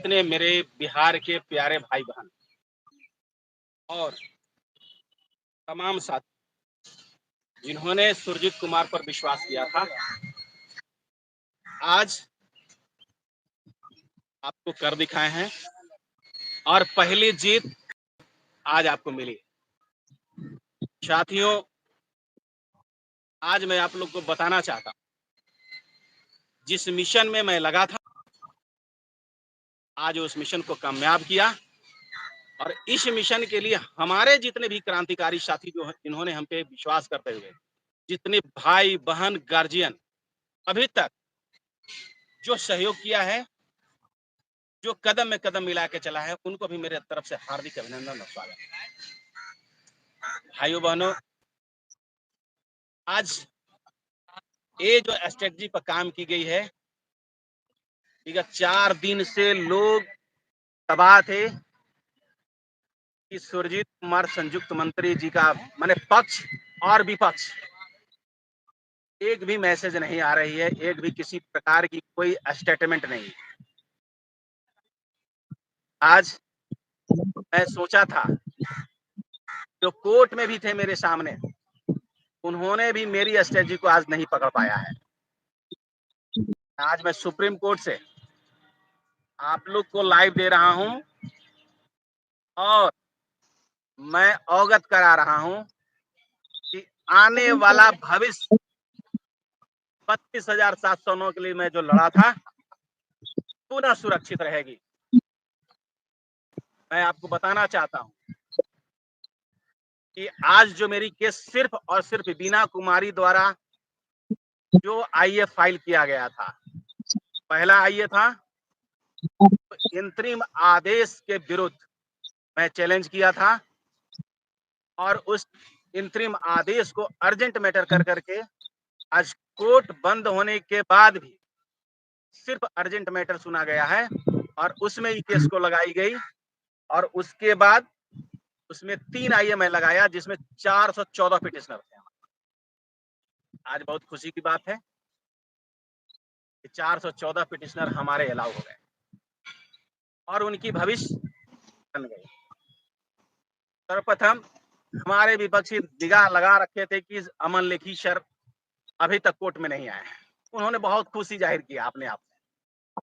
जितने मेरे बिहार के प्यारे भाई बहन और तमाम साथी जिन्होंने सुरजीत कुमार पर विश्वास किया था, आज आपको कर दिखाए हैं और पहली जीत आज आपको मिली। साथियों, आज मैं आप लोग को बताना चाहता हूं, जिस मिशन में मैं लगा था, आज उस मिशन को कामयाब किया। और इस मिशन के लिए हमारे जितने भी क्रांतिकारी साथी जो हैं, इन्होंने हम पे विश्वास करते हुए, जितने भाई बहन गार्जियन अभी तक जो सहयोग किया है, जो कदम में कदम मिला के चला है, उनको भी मेरे तरफ से हार्दिक अभिनंदन और स्वागत। भाइयों बहनों, आज ये जो स्ट्रेटजी पर काम की गई है, विगत 4 दिन से लोग तबाह थे कि सुरजीत कुमार संयुक्त मंत्री जी का माने पक्ष और विपक्ष एक भी मैसेज नहीं आ रही है, एक भी किसी प्रकार की कोई स्टेटमेंट नहीं। आज मैं सोचा था, जो कोर्ट में भी थे मेरे सामने, उन्होंने भी मेरी स्ट्रेटजी को आज नहीं पकड़ पाया है। आज मैं सुप्रीम कोर्ट से आप लोग को लाइव दे रहा हूं और मैं अवगत करा रहा हूं कि आने वाला भविष्य 32,709 के लिए मैं जो लड़ा था, पुनः सुरक्षित रहेगी। मैं आपको बताना चाहता हूं कि आज जो मेरी केस सिर्फ और सिर्फ बीना कुमारी द्वारा जो आईए फाइल किया गया था, पहला आईए था, इंतरिम आदेश के विरुद्ध मैं चैलेंज किया था और उस इंतरिम आदेश को अर्जेंट मैटर कर करके आज कोर्ट बंद होने के बाद भी सिर्फ अर्जेंट मैटर सुना गया है और उसमें ही केस को लगाई गई। और उसके बाद उसमें 3 आईए मैं लगाया, जिसमें 414 पिटिशनर थे। आज बहुत खुशी की बात है कि 414 पिटिशनर हमारे अलाउ हो गए और उनकी भविष्य बन गई। सर्वप्रथम हमारे विपक्षी निगाह लगा रखे थे कि अमन लेखी सर अभी तक कोर्ट में नहीं आए हैं। उन्होंने बहुत खुशी जाहिर किया अपने आप से।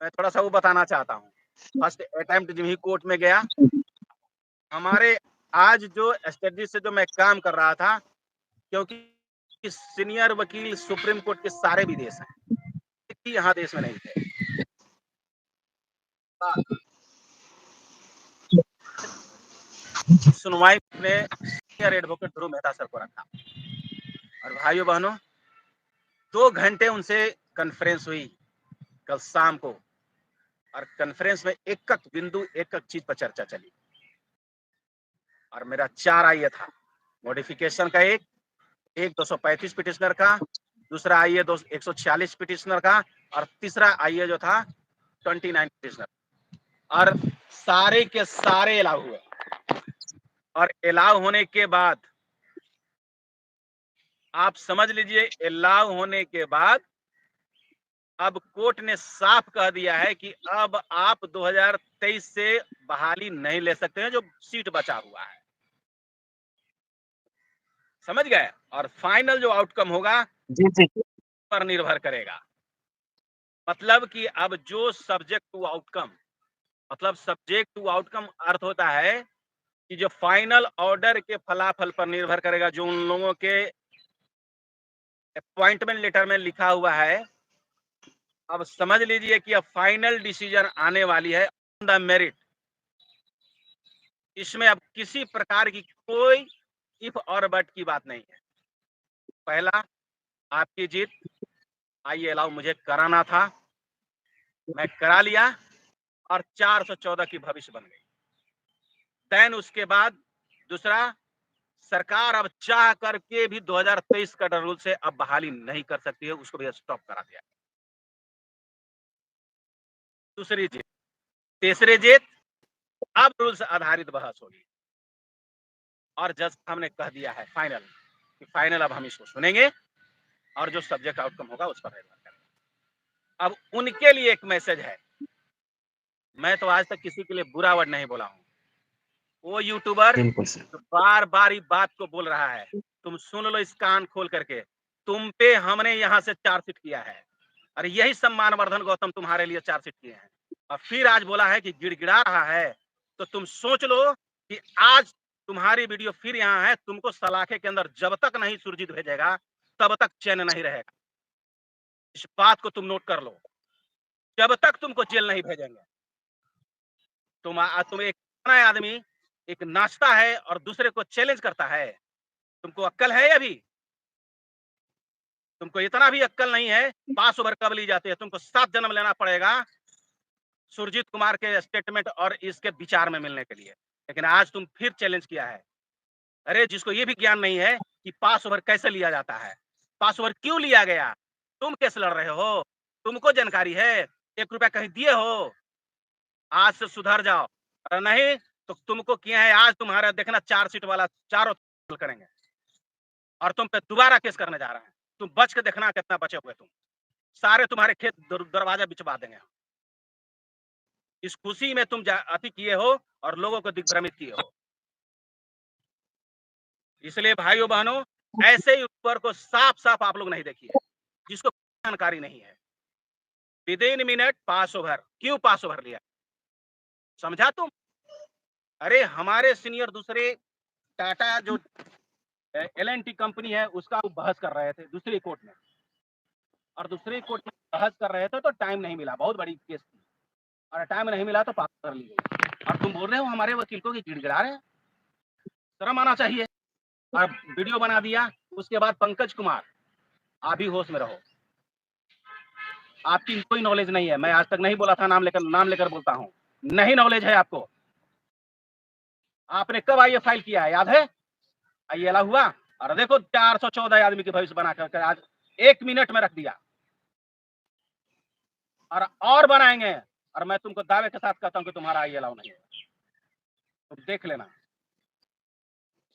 मैं थोड़ा सा वो बताना चाहता हूँ। फर्स्ट अटेम्प्ट जब ही कोर्ट में गया, हमारे आज जो स्ट्रेटजी से जो मैं काम कर रहा था, क्योंकि सीनियर वकील सुप्रीम कोर्ट के सारे विदेश हैं, यहाँ देश में नहीं थे। सुनवाई ने सीनियर एडवोकेट ध्रुव मेहता सर को रखा और भाइयों बहनों, 2 घंटे उनसे कॉन्फ्रेंस हुई कल शाम को और कॉन्फ्रेंस में एक बिंदु एक चीज पर चर्चा चली और मेरा 4 आईए था। मॉडिफिकेशन का एक 235 पिटिशनर का, दूसरा आईए 146 पिटिशनर का और तीसरा आईए जो था 29 पिटिशनर, और सारे के सारे अलाउ हुए। और अलाउ होने के बाद आप समझ लीजिए, अलाउ होने के बाद अब कोर्ट ने साफ कह दिया है कि अब आप 2023 से बहाली नहीं ले सकते हैं, जो सीट बचा हुआ है। समझ गए? और फाइनल जो आउटकम होगा जी जी पर निर्भर करेगा। मतलब कि अब जो सब्जेक्ट टू आउटकम, मतलब सब्जेक्ट टू आउटकम अर्थ होता है कि जो फाइनल ऑर्डर के फलाफल पर निर्भर करेगा, जो उन लोगों के अपॉइंटमेंट लेटर में लिखा हुआ है। अब समझ लीजिए कि अब फाइनल डिसीजन आने वाली है ऑन द मेरिट। इसमें अब किसी प्रकार की कोई इफ और बट की बात नहीं है। पहला, आपकी जीत, आइए अलाउ मुझे कराना था, मैं करा लिया और 414 की भविष्य बन गई। देन उसके बाद दूसरा, सरकार अब चाह करके भी 2023 का रूल से अब बहाली नहीं कर सकती है, उसको भी स्टॉप करा दिया। दूसरी जीत। तीसरी जीत, अब रूल से आधारित बहस होगी और जज हमने कह दिया है फाइनल कि फाइनल अब हम इसको सुनेंगे और जो सब्जेक्ट आउटकम होगा उस पर निर्भर करेगा। अब उनके लिए एक मैसेज है मैं तो आज तक किसी के लिए बुरा वर्ड नहीं बोला हूँ। वो यूट्यूबर बिल्कुल सर। जो बार-बार इस बात को बोल रहा है, तुम सुन लो इस कान खोल करके, तुम पे हमने यहाँ से चार्जशीट किया है। और यही सम्मानवर्धन गौतम तुम्हारे लिए चार्जशीट किए हैं। और फिर आज बोला है कि गिड़गिड़ा रहा है, तो तुम सोच लो कि आज तुम्हारी वीडियो फिर यहाँ है, तुमको सलाखे के अंदर जब तक नहीं सुरजीत भेजेगा, तब तक चैन नहीं रहेगा। इस बात को तुम नोट कर लो। जब तक तुमको जेल नहीं भेजेंगे। तुम एक आदमी एक नाचता है और दूसरे को चैलेंज करता है। तुमको अक्ल है अभी? तुमको इतना भी अक्ल नहीं है, पास ओवर कब ली जाती है? तुमको 7 जन्म लेना पड़ेगा सुरजीत कुमार के स्टेटमेंट और इसके विचार में मिलने के लिए। लेकिन आज तुम फिर चैलेंज किया है। अरे जिसको ये भी ज्ञान नहीं है कि पास ओवर कैसे लिया जाता है, पास ओवर क्यों लिया गया, तुम कैसे लड़ रहे हो, तुमको जानकारी है? 1 रुपया कहीं दिए हो? आज से सुधर जाओ, और नहीं तो तुमको किया है। आज तुम्हारा देखना चार्जशीट वाला चारों करेंगे और तुम पे दोबारा केस करने जा रहे हैं। तुम बच के देखना कितना बचे हुए तुम। सारे तुम्हारे खेत दरवाजा बिचवा देंगे। इस खुशी में तुम अति किए हो और लोगों को दिग्भ्रमित किए हो। इसलिए भाइयों बहनों, ऐसे यूट्यूबर को साफ-साफ आप लोग नहीं देखिए, जिसको जानकारी नहीं है। विदिन मिनट पास ओवर, क्यों पास ओवर लिया? समझा तुम? अरे हमारे सीनियर दूसरे टाटा जो L&T कंपनी है, उसका बहस कर रहे थे दूसरी कोर्ट में, और दूसरी कोर्ट में बहस कर रहे थे तो टाइम नहीं मिला, बहुत बड़ी केस थी, और टाइम नहीं मिला तो पास कर ली गई। और तुम बोल रहे हो हमारे वकील को कि गिड़गिड़ा रहे हैं। शर्म आना चाहिए। और वीडियो बना दिया। उसके बाद पंकज कुमार, आप भी होश में रहो। आपकी कोई नॉलेज नहीं है। मैं आज तक नहीं बोला था, नाम लेकर बोलता हूँ। नहीं नॉलेज है आपको। आपने कब आइए फाइल किया है, याद है? आइए अला हुआ, और देखो 414 आदमी की भविष्य बना करके आज 1 मिनट में रख दिया, और बनाएंगे। और मैं तुमको दावे के साथ कहता हूं कि तुम्हारा आई अलाउ नहीं है, तुम देख लेना।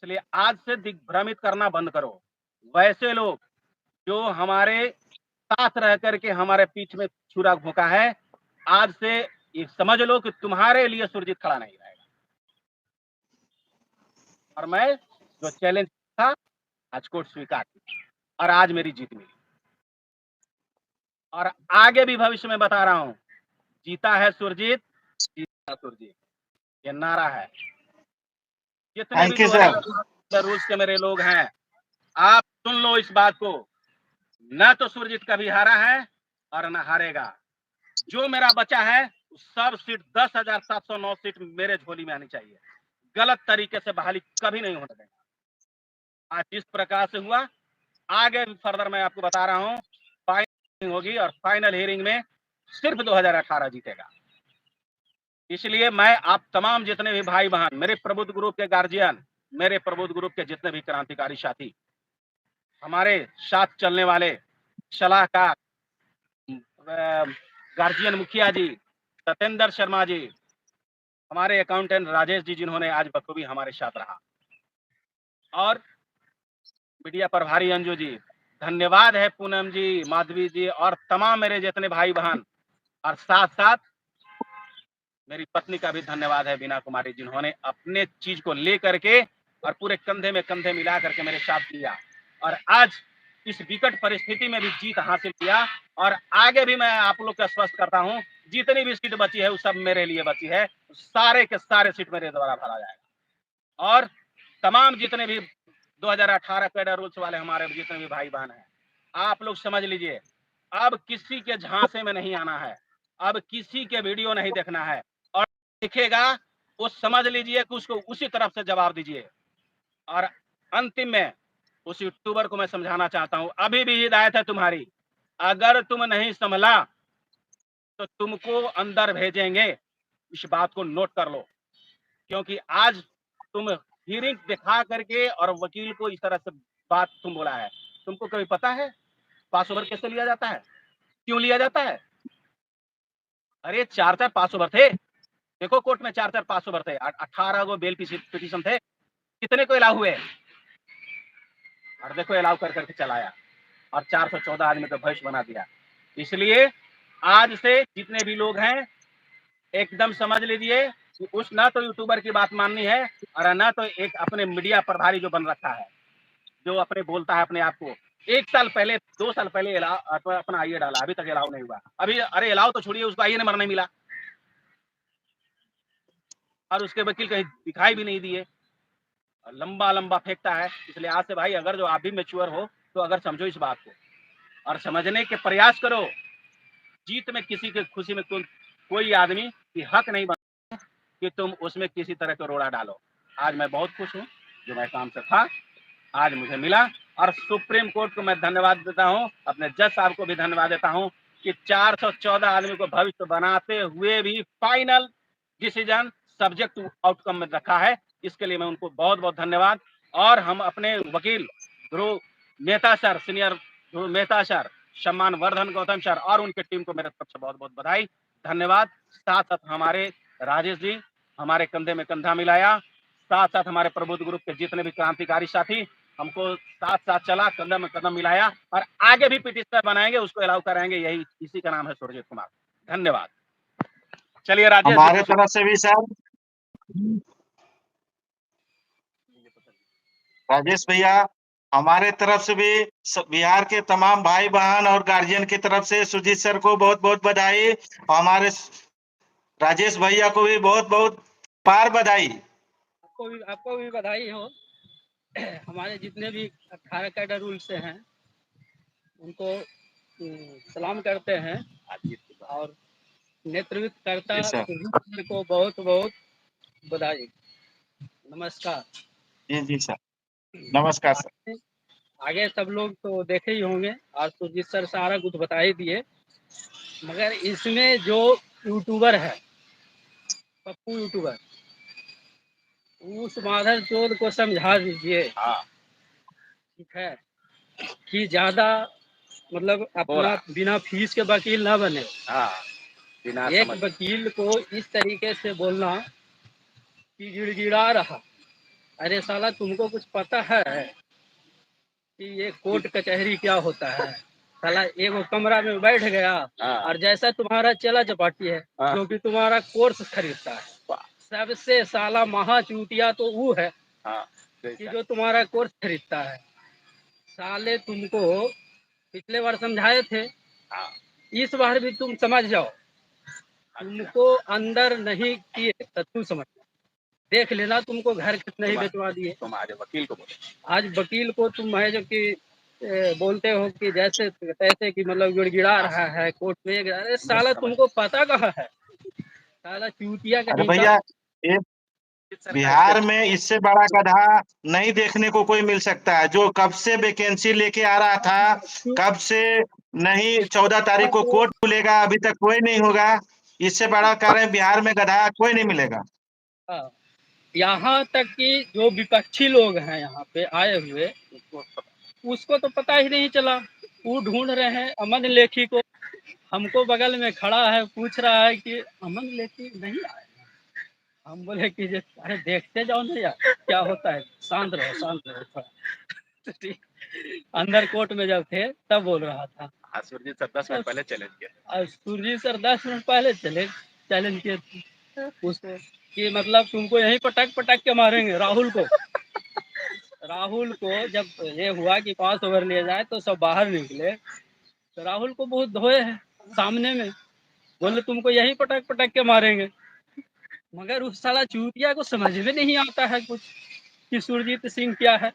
इसलिए आज से दिग्भ्रमित करना बंद करो। वैसे लोग जो हमारे साथ रह करके हमारे पीठ में छुरा भोंका है, आज से ये समझ लो कि तुम्हारे लिए सुरजीत खड़ा नहीं रहेगा। और मैं जो चैलेंज था, आज कोर्ट स्वीकार की और आज मेरी जीत मिली। और आगे भी भविष्य में बता रहा हूं, जीता है सुरजीत, जीता सुरजीत, ये नारा है। जितने भी थैंक यू सर। 2000 रूल्स के मेरे लोग हैं, आप सुन लो इस बात को। न तो सुरजीत कभी हारा है और न हारेगा। जो मेरा बचा है सब सीट 10,709 सीट मेरे झोली में आनी चाहिए। गलत तरीके से बहाली कभी नहीं होने देगा। आज जिस प्रकार से हुआ, आगे फर्दर मैं आपको बता रहा हूं, फाइनल होगी और फाइनल हियरिंग में सिर्फ 2018 जीतेगा। इसलिए मैं आप तमाम जितने भी भाई बहन, मेरे प्रबुद्ध ग्रुप के गार्जियन, मेरे प्रबुद्ध ग्रुप के जितने भी क्रांतिकारी साथी, हमारे साथ चलने वाले सलाहकार, गार्जियन मुखिया जी, सत्येंद्र शर्मा जी, हमारे अकाउंटेंट राजेश जी, जिन्होंने आज बखूबी हमारे साथ रहा, और मीडिया प्रभारी अंजू जी, धन्यवाद है पूनम जी, माधवी जी, और तमाम मेरे जितने भाई बहन, और साथ साथ मेरी पत्नी का भी धन्यवाद है बीना कुमारी, जिन्होंने अपने चीज को ले करके और पूरे कंधे में कंधे मिला करके मेरे साथ किया, और आज इस विकट परिस्थिति में भी जीत हासिल किया। और आगे भी मैं आप लोग को स्पष्ट करता हूं, जितनी भी सीट बची है वो सब मेरे लिए बची है। सारे के सारे सीट मेरे द्वारा भरा जाएगा। और तमाम जितने भी 2018 कैडर रूल्स वाले हमारे जितने भी भाई बहन हैं, आप लोग समझ लीजिए, अब किसी के झांसे में नहीं आना है, अब किसी के वीडियो नहीं देखना है, और दिखेगा वो समझ लीजिए कि उसको उसी तरफ से जवाब दीजिए। और अंतिम में उस यूट्यूबर को मैं समझाना चाहता हूं, अभी भी हिदायत है तुम्हारी, अगर तुम नहीं संभला तो तुमको अंदर भेजेंगे। इस बात को नोट कर लो, क्योंकि आज तुम हियरिंग दिखा करके और वकील को इस तरह से बात तुम बोला है। तुमको कभी पता है पास ओवर कैसे लिया जाता है, क्यों लिया जाता है? अरे 4-4 पास ओवर थे, देखो कोर्ट में 4-4 पास over the, 18 go bell petition थे, कितने को अलाउ हुए? और देखो अलाउ कर करके चलाया, और 414 आदमी का भविष्य बना दिया। इसलिए आज से जितने भी लोग हैं, एकदम समझ लीजिए कि उस ना तो यूट्यूबर की बात माननी है और ना तो एक अपने मीडिया प्रभारी जो बन रखा है, जो अपने बोलता है अपने आप को। 1 साल पहले 2 साल पहले अपना आईए डाला, अभी तक अलाउ नहीं हुआ। अभी अरे अलाउ तो छोड़िए, उसको आईए नंबर नहीं मिला और उसके वकील कहीं दिखाई भी नहीं दिए। लंबा लंबा फेंकता है। इसलिए आज से भाई अगर जो आप भी मैच्योर हो तो अगर समझो इस बात को और समझने के प्रयास करो। जीत में किसी की खुशी में कोई आदमी की हक नहीं बना कि तुम उसमें किसी तरह का रोड़ा डालो। आज मैं बहुत खुश हूँ जो मैं काम से था, आज मुझे मिला और सुप्रीम कोर्ट को मैं धन्यवाद देता हूँ, अपने जज साहब को भी धन्यवाद देता हूँ कि 414 आदमी को भविष्य बनाते हुए भी final decision subject to outcome में रखा है। इसके लिए मैं उनको बहुत बहुत धन्यवाद। और हम अपने वकील ध्रुव मेहता सर, सीनियर ध्रुव मेहता सर, सम्मान वर्धन गौतम सर और उनके टीम को मेरे तरफ से बहुत बहुत बधाई, धन्यवाद। साथ साथ हमारे राजेश जी हमारे कंधे में कंधा मिलाया, साथ साथ हमारे प्रबुद्ध ग्रुप के जितने भी क्रांतिकारी साथी हमको साथ साथ चला, कदम में कदम मिलाया और आगे भी पिटिशन बनाएंगे, उसको अलाउ कराएंगे। यही इसी का नाम है सुरजीत कुमार। धन्यवाद। चलिए राजेश जी हमारे कुछ तरफ से भी सर, राजेश भैया, हमारे तरफ से भी बिहार के तमाम भाई बहन और गार्जियन की तरफ से सुजीत सर को बहुत बहुत बधाई। हमारे राजेश भैया को भी बहुत बहुत पार बधाई। आपको भी बधाई हो। हमारे जितने भी 18 कैडर रूल से हैं उनको सलाम करते हैं और नेतृत्व करता सर को बहुत बहुत बधाई। नमस्कार। जी जी सर, नमस्कार सर। आगे सब लोग तो देखे ही होंगे, आज सुजीत सर सारा कुछ बता ही दिए, मगर इसमें जो यूट्यूबर है पप्पू यूट्यूबर, उस माधर चोद को समझा दीजिए, ठीक है, कि ज्यादा मतलब अपना बिना फीस के वकील ना बने। एक वकील को इस तरीके से बोलना कि गिड़गिड़ा रहा, अरे साला तुमको कुछ पता है कि ये कोर्ट कचहरी क्या होता है? साला एक कमरा में बैठ गया और जैसा तुम्हारा चला चपाटी है जो कि तुम्हारा कोर्स खरीदता है, सबसे साला महा चूतिया तो वो है कि जो तुम्हारा कोर्स खरीदता है। साले तुमको पिछले बार समझाए थे, इस बार भी तुम समझ जाओ। तुमको अंदर नहीं किए तो तू समझ देख लेना, तुमको घर नहीं बेचवा दिए। तुम आज वकील को बोले, आज वकील को तुम है जो कि बोलते हो कि जैसे तैसे कि मतलब गिड़गिड़ा रहा है कोर्ट में। अरे साला तुमको पता कहाँ है? साला चूतिया अरे कहीं भैया, ये बिहार में इससे बड़ा गधा नहीं देखने को कोई मिल सकता है। जो कब से वैकेंसी लेके आ रहा था, कब से नहीं 14 तारीख को कोर्ट खुलेगा, अभी तक कोई नहीं होगा। इससे बड़ा कारण बिहार में गधा कोई नहीं मिलेगा। यहाँ तक कि जो विपक्षी लोग हैं यहाँ पे आए हुए, उसको तो पता ही नहीं चला। वो ढूंढ रहे हैं अमन लेखी को, हमको बगल में खड़ा है पूछ रहा है कि अमन लेखी नहीं आए। हम बोले कि अरे देखते जाओ ना यार क्या होता है, शांत रहो शांत रहो थोड़ा। ठीक, अंदर कोर्ट में जब थे तब बोल रहा था। सुरजीत सर 10 मिनट पहले चैलेंज किया, सुरजीत सर 10 मिनट पहले चैलेंज किए उसको कि मतलब तुमको यहीं पटक पटक के मारेंगे राहुल को। राहुल को जब ये हुआ कि 5 ओवर लिए जाए तो सब बाहर निकले, तो राहुल को बहुत धोए हैं सामने में, बोले तुमको यही पटक पटक के मारेंगे। मगर उस साला चूतिया को समझ में नहीं आता है कुछ कि सुरजीत सिंह क्या है।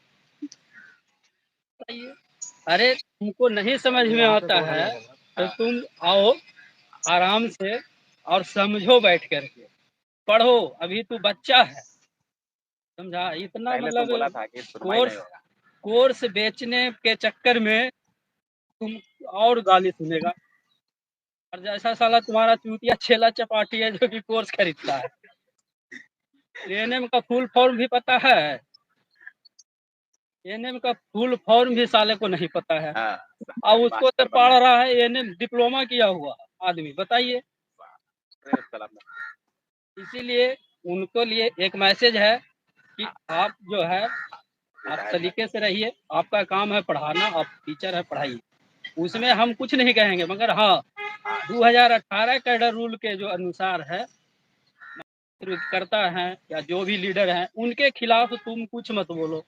अरे तुमको नहीं समझ में आता है तो तुम आओ आराम से और समझो, बैठ करके पढ़ो, अभी तू बच्चा है, समझा? इतना मतलब कोर्स बेचने के चक्कर में तुम और गाली सुनेगा। और जैसा साला तुम्हारा चूतिया छेला चपाटी है जो कि कोर्स खरीदता है। एएनएम का फुल फॉर्म भी पता है? एएनएम का फुल फॉर्म भी साले को नहीं पता है। अब उसको तो पढ़ रहा है एएनएम, डिप्लोमा किया हुआ आदमी, बताइए। इसीलिए उनको लिए एक मैसेज है कि आप जो है आप तरीके से रहिए, आपका काम है पढ़ाना, आप टीचर है पढ़ाइए, उसमें हम कुछ नहीं कहेंगे। मगर हाँ, 2018 कैडर रूल के जो अनुसार है नेतृत्व करता है या जो भी लीडर हैं, उनके खिलाफ तुम कुछ मत बोलो।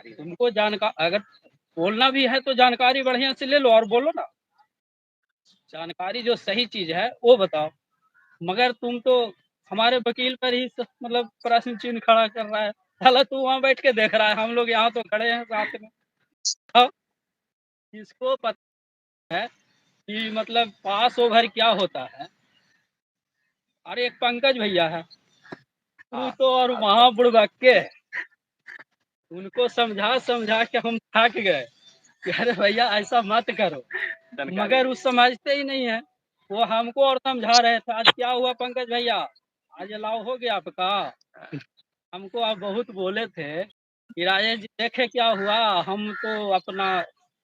तुमको जानकारी अगर बोलना भी है तो जानकारी बढ़िया से ले लो और बोलो ना। जानकारी जो सही चीज है वो बताओ। मगर तुम तो हमारे वकील पर ही मतलब प्रश्न चिन्ह खड़ा कर रहा है। साला तू वहां बैठ के देख रहा है, हम लोग यहाँ तो खड़े हैं साथ में। अब इसको पता है कि मतलब पास ओवर क्या होता है। अरे एक पंकज भैया है, तू तो और वहां बुड़बक के उनको समझा समझा के हम थक गए कि अरे भैया ऐसा मत करो, मगर वो समझते ही नहीं है। वो हमको और समझा रहे थे। आज क्या हुआ पंकज भैया, आज अलाव हो गया आपका? हमको आप बहुत बोले थे कि राजेश जी देखे क्या हुआ, हम तो अपना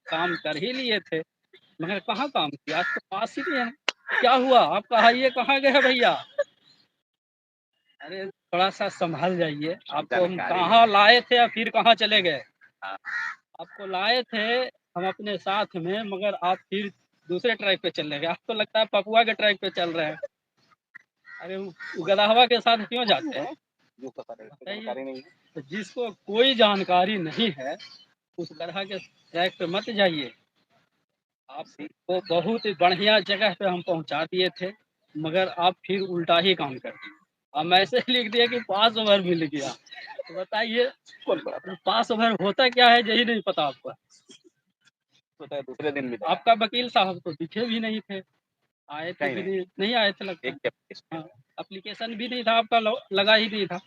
काम कर ही लिए थे, मगर कहाँ काम किया, आज तो पास ही नहीं है। क्या हुआ आपका हाइये कहाँ गए भैया? अरे थोड़ा सा संभल जाइए, आपको हम कहाँ लाए थे या फिर कहाँ चले गए? आपको लाए थे हम अपने साथ में, मगर आप फिर दूसरे ट्रैक पे चले गए। आपको लगता है पपुआ के ट्रैक पे चल रहे हैं। अरे गदाहवा के साथ क्यों जाते हैं? बताइए। तो जिसको कोई जानकारी नहीं है उस गधा के ट्रैक पे मत जाइए। आपको बहुत ही बढ़िया जगह पे हम पहुंचा दिए थे, मगर आप फिर उल्टा ही काम कर दिए। अब मैसेज लिख दिया कि पास ओवर मिल गया। तो बताइए पास ओवर होता क्या है, यही नहीं पता आपको? दूसरे दिन मिला। आपका वकील साहब तो दिखे भी नहीं थे, आए थे भी नहीं आए थे लगता है। हाँ, एप्लीकेशन भी नहीं था आपका, लगा ही नहीं था।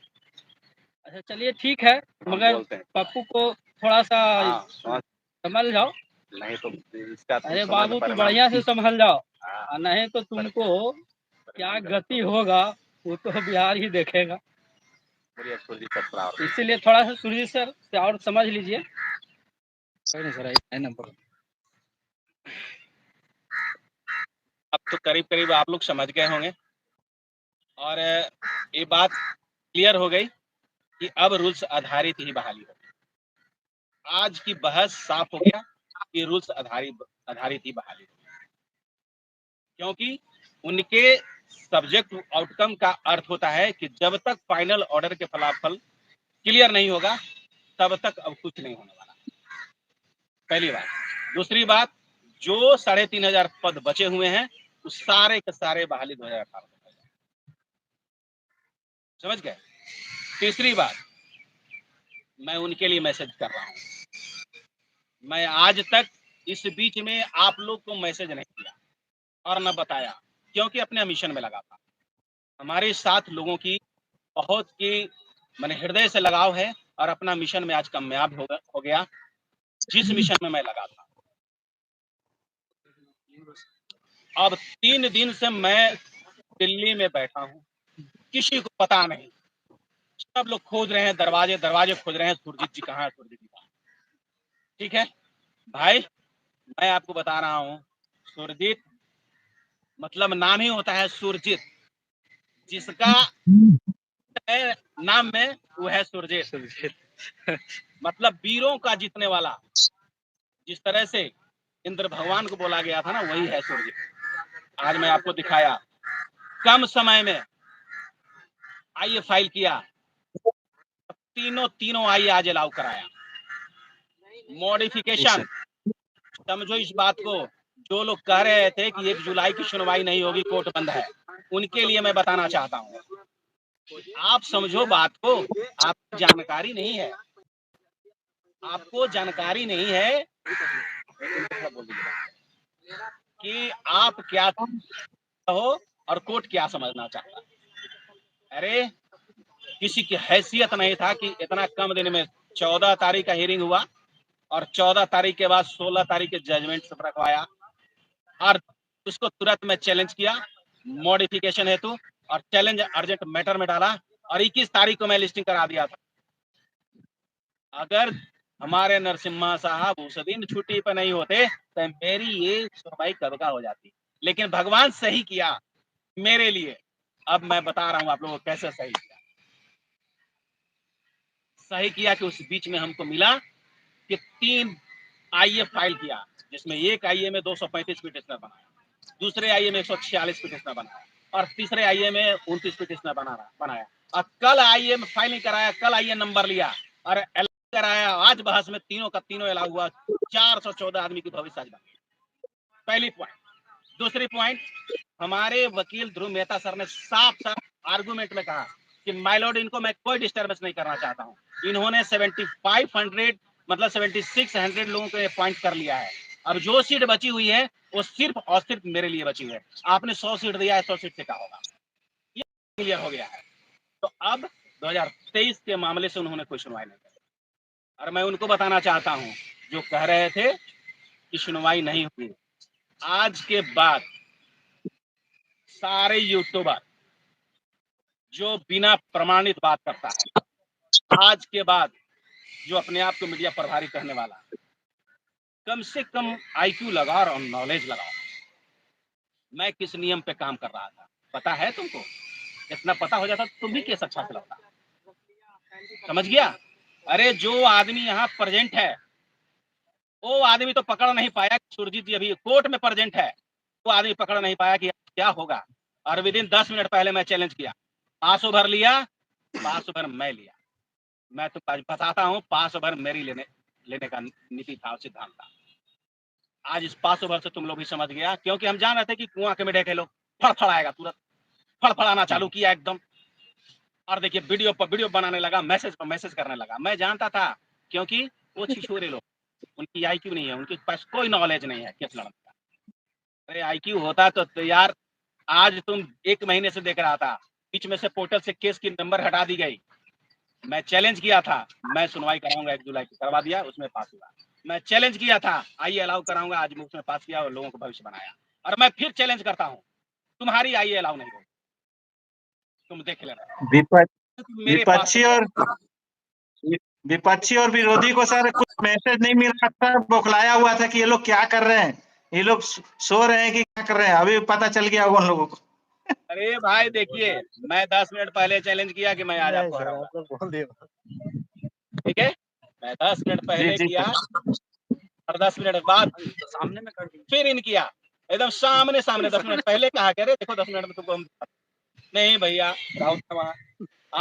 अच्छा चलिए ठीक है, मगर पप्पू को थोड़ा सा संभल जाओ। नहीं तो इसका अरे बाबू तू बढ़िया से संभल जाओ, नहीं तो तुमको क्या गति होगा वो तो बिहार ही देखेगा। इसीलिए थोड़ा सा सुरजीत सर से और समझ लीजिए। सर नंबर अब तो करीब करीब आप लोग समझ गए होंगे और ये बात क्लियर हो गई कि अब रूल्स आधारित ही बहाली होगी। आज की बहस साफ हो गया कि रूल्स आधारित ही बहाली होगी, क्योंकि उनके सब्जेक्ट आउटकम का अर्थ होता है कि जब तक फाइनल ऑर्डर के फलाफल क्लियर नहीं होगा तब तक अब कुछ नहीं होने वाला। पहली बात। दूसरी बात, जो 3,500 पद बचे हुए हैं उस सारे के सारे बहाली 2018 में, समझ गए? तीसरी बात, मैं उनके लिए मैसेज कर रहा हूं। मैं आज तक इस बीच में आप लोग को मैसेज नहीं किया और न बताया, क्योंकि अपने मिशन में लगा था। हमारे साथ लोगों की बहुत की मैंने हृदय से लगाव है और अपना मिशन में आज कामयाब हो गया, जिस मिशन में मैं लगा था। अब 3 दिन से मैं दिल्ली में बैठा हूं, किसी को पता नहीं। सब लोग खोज रहे हैं, दरवाजे खोज रहे हैं, सुरजीत जी कहाँ है, सुरजीत जी कहाँ? ठीक है भाई, मैं आपको बता रहा हूं, सुरजीत मतलब नाम ही होता है सुरजीत, जिसका नाम में वो है सुरजीत। मतलब वीरों का जीतने वाला। जिस तरह से इंद्र भगवान को बोला गया था ना, वही है सुरजीत। आज मैं आपको दिखाया, कम समय में आइए फाइल किया, तीनों आइए आज अलाउ कराया। मॉडिफिकेशन, समझो इस बात को, जो लोग कह रहे थे कि 1 जुलाई की सुनवाई नहीं होगी, कोर्ट बंद है, उनके लिए मैं बताना चाहता हूँ, आप समझो बात को। आपको जानकारी नहीं है, आपको जानकारी नहीं है कि आप क्या हो और कोर्ट क्या समझना चाहता है। अरे किसी की हैसियत नहीं था कि इतना कम दिन में 14 तारीख का हियरिंग हुआ और 14 तारीख के बाद 16 तारीख के जजमेंट सब रखवाया और उसको तुरंत में चैलेंज किया मॉडिफिकेशन हेतु और चैलेंज अर्जेंट मैटर में डाला और 21 तारीख को मैं लिस्टिंग करा दिया था। अगर हमारे नरसिम्हा साहब उस दिन छुट्टी पर नहीं होते तो मेरी ये सुनवाई कब का हो जाती, लेकिन भगवान सही किया मेरे लिए। अब मैं बता रहा हूं आप लोगों को कैसे सही किया। सही किया कि उस बीच में हमको मिला कि 3 आईए फाइल किया, जिसमें एक आईए में 235 पिटिशनर बनाया, दूसरे आईए में 146 पिटिशनर बनाया, और तीसरे आईए में 29 पिटिशनर बनाया और कल आईए में फाइल नहीं कराया, कल आईए नंबर लिया और अलाउ कराया। आज बहस में तीनों का तीनों अलाउ हुआ। 414 आदमी की भविष्य आज बनी। पहली पॉइंट। दूसरी पॉइंट, हमारे वकील ध्रुव मेहता सर ने साफ साफ आर्गुमेंट में कहा कि माय लॉर्ड, इनको मैं कोई डिस्टर्बेंस नहीं करना चाहता हूं। इन्होंने 7500 मतलब 7600 लोगों को अपॉइंट कर लिया है। अब जो सीट बची हुई है वो सिर्फ और सिर्फ मेरे लिए बची है। आपने 100 सीट दिया है, 100 सीट से क्या होगा, ये क्लियर हो गया है। तो अब 2023 के मामले से उन्होंने कोई सुनवाई नहीं की। और मैं उनको बताना चाहता हूं जो कह रहे थे कि सुनवाई नहीं हुई, आज के बाद सारे यूट्यूबर जो बिना प्रमाणित बात करता है, आज के बाद जो अपने आप को मीडिया प्रभारी कहने वाला, कम से कम आईक्यू लगाओ और नॉलेज लगाओ। मैं किस नियम पे काम कर रहा था पता है तुमको? इतना पता हो जाता तो तुम भी केस अच्छा से लड़ता। समझ गया? अरे जो आदमी यहाँ प्रेजेंट है वो आदमी तो पकड़ नहीं पाया कि सुरजीत जी अभी कोर्ट में प्रेजेंट है, वो आदमी पकड़ नहीं पाया कि क्या होगा। और विदिन 10 मिनट पहले मैं चैलेंज किया, 5 ओवर लिया, 5 ओवर मैं लिया। मैं तो बताता हूँ 5 ओवर मेरी लेने का नीति था, सिद्धांत था। आज इस 5 ओवर से तुम लोग भी समझ गया, क्योंकि हम जान रहे थे कि कुआं के में ढके लो फड़फड़ाएगा, तुरंत फड़फड़ाना चालू किया एकदम। और देखिए वीडियो पर वीडियो बनाने लगा, मैसेज पर मैसेज करने लगा। मैं जानता था क्योंकि वो छिछोरे लोग, उनकी आईक्यू नहीं है, उनके पास कोई नॉलेज नहीं है केस लड़ने का। अरे आईक्यू होता तो यार आज तुम 1 महीने से देख रहा था, बीच में से पोर्टल से केस की नंबर हटा दी गई। मैं चैलेंज किया था, मैं सुनवाई कराऊंगा 1 जुलाई को, करवा दिया, उसमें पास हुआ। मैं चैलेंज किया था, आईए अलाउ कराऊंगा, आज उसमें पास किया और लोगों को भविष्य बनाया। और मैं फिर चैलेंज करता हूँ, तुम्हारी आईए अलाउ नहीं होगी, तुम देख लेना। मेरे पास विपक्षी और विरोधी को सर कुछ मैसेज नहीं मिल रहा था, बौखलाया हुआ था कि ये लोग क्या कर रहे हैं, ये लोग सो रहे हैं कि क्या कर रहे हैं। अभी पता चल गया उन लोगों को। अरे भाई देखिए, मैं 10 मिनट पहले चैलेंज किया कि मैं आज आपको हराऊंगा, ठीक है? मैं 10 मिनट पहले किया और 10 मिनट बाद सामने में कर दिया, फिर इन किया एकदम सामने 10 मिनट पहले कहा कह रहे देखो 10 मिनट में तुमको हम नहीं भैया राहुल शर्मा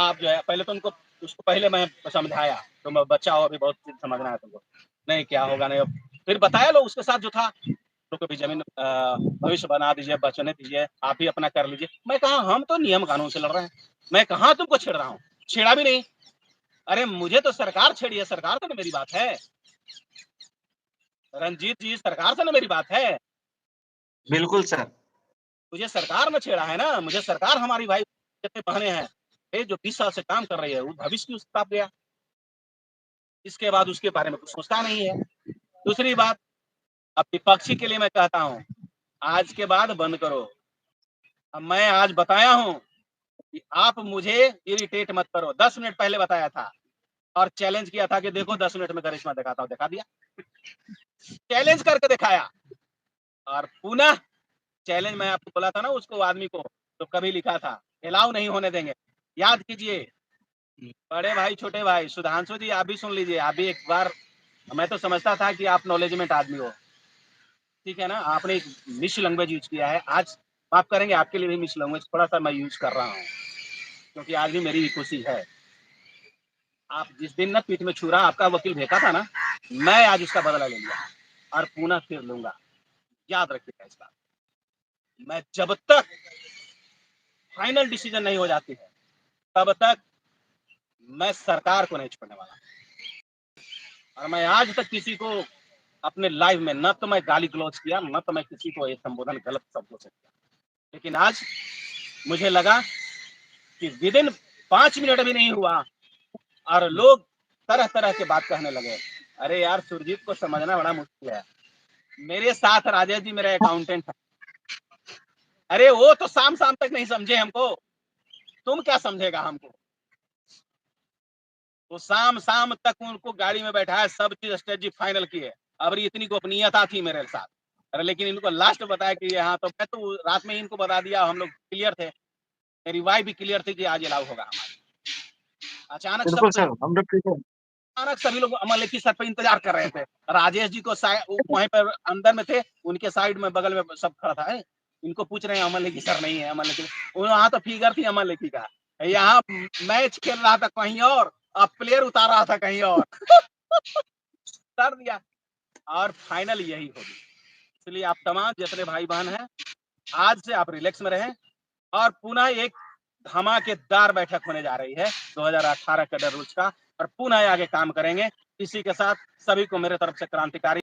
आप जो है पहले तो उनको उसको पहले मैं समझाया, तुम बच्चा हो अभी बहुत चीज समझना है तुमको, नहीं क्या होगा नहीं। फिर बताया लो उसके साथ जो था, तो भी जमीन भविष्य बना दीजिए, बचने दीजिए, आप ही अपना कर लीजिए। मैं कहा हम तो नियम कानून से लड़ रहे हैं, मैं कहा तुमको छेड़ रहा हूँ, छेड़ा भी नहीं। अरे मुझे तो सरकार छेड़ी है, सरकार से ना मेरी बात है, रंजीत जी सरकार से ना मेरी बात है। बिल्कुल सर, मुझे सरकार ने छेड़ा है ना, मुझे सरकार हमारी भाई बहने हैं जो 20 साल से काम कर रही है, वो भविष्य क्यों छाप गया? इसके बाद उसके बारे में कुछ सोचता नहीं है। दूसरी बात, अब विपक्षी के लिए मैं कहता हूँ, आज के बाद बंद करो। अब मैं आज बताया हूँ कि आप मुझे इरिटेट मत करो। 10 मिनट पहले बताया था और चैलेंज किया था कि देखो 10 मिनट में करिश्मा दिखाता हूँ, दिखा दिया, चैलेंज करके दिखाया। और पुनः चैलेंज मैं आपको बोला था ना, उसको आदमी को तो कभी लिखा था अलाउ नहीं होने देंगे, याद कीजिए। बड़े भाई छोटे भाई सुधांशु जी आप भी सुन लीजिए, आप भी एक बार, मैं तो समझता था कि आप नॉलेजमेंट आदमी हो, ठीक है ना, आपने एक मिस लैंग्वेज यूज किया है, आज माफ करेंगे आपके लिए भी मिस लैंग्वेज थोड़ा सा मैं यूज कर रहा हूँ, क्योंकि आज भी मेरी भी खुशी है। आप जिस दिन ना पीठ में छुरा आपका वकील भेजा था ना, मैं आज उसका बदला ले लिया और पुनः फिर लूंगा, याद रखिएगा इस बात। मैं जब तक फाइनल डिसीजन नहीं हो जाती है तब तक मैं सरकार को नहीं छोड़ने वाला। और मैं आज तक किसी को अपने लाइफ में न तो मैं गाली गलौज किया, न तो मैं किसी को ये संबोधन गलत शब्दों से किया, लेकिन आज मुझे लगा कि विदिन 5 मिनट भी नहीं हुआ और लोग तरह तरह के बात कहने लगे। अरे यार सुरजीत को समझना बड़ा मुश्किल है, मेरे साथ राजेश जी मेरा अकाउंटेंट है, अरे वो तो शाम तक नहीं समझे हमको, तुम क्या समझेगा हमको? तो शाम तक उनको गाड़ी में बैठाया, सब चीज स्ट्रेटजी फाइनल की है। अब इतनी गोपनीयता थी मेरे साथ, अरे लेकिन इनको लास्ट बताया कि यहाँ तो मैं तो रात में इनको बता दिया, हम लोग क्लियर थे, मेरी वाइफ भी क्लियर थी कि आज अलाउ होगा हमारी। अचानक सब अचानक सभी लोग अमल की सर पे इंतजार कर रहे थे, राजेश जी को वहीं पर अंदर में थे, उनके साइड में बगल में सब खड़ा था, इनको पूछ रहे हैं अमन लेखी सर नहीं है, अमन लेखी वहाँ तो फिगर थी अमन लेखी का, यहाँ मैच खेल रहा था कहीं और, अब प्लेयर उतार रहा था कहीं और कर दिया। और फाइनल यही होगी। इसलिए आप तमाम जितने भाई बहन हैं, आज से आप रिलैक्स में रहें और पुनः एक धमाकेदार बैठक होने जा रही है 2018 कैडर रूल्स का, और पुनः आगे काम करेंगे। इसी के साथ सभी को मेरे तरफ से क्रांतिकारी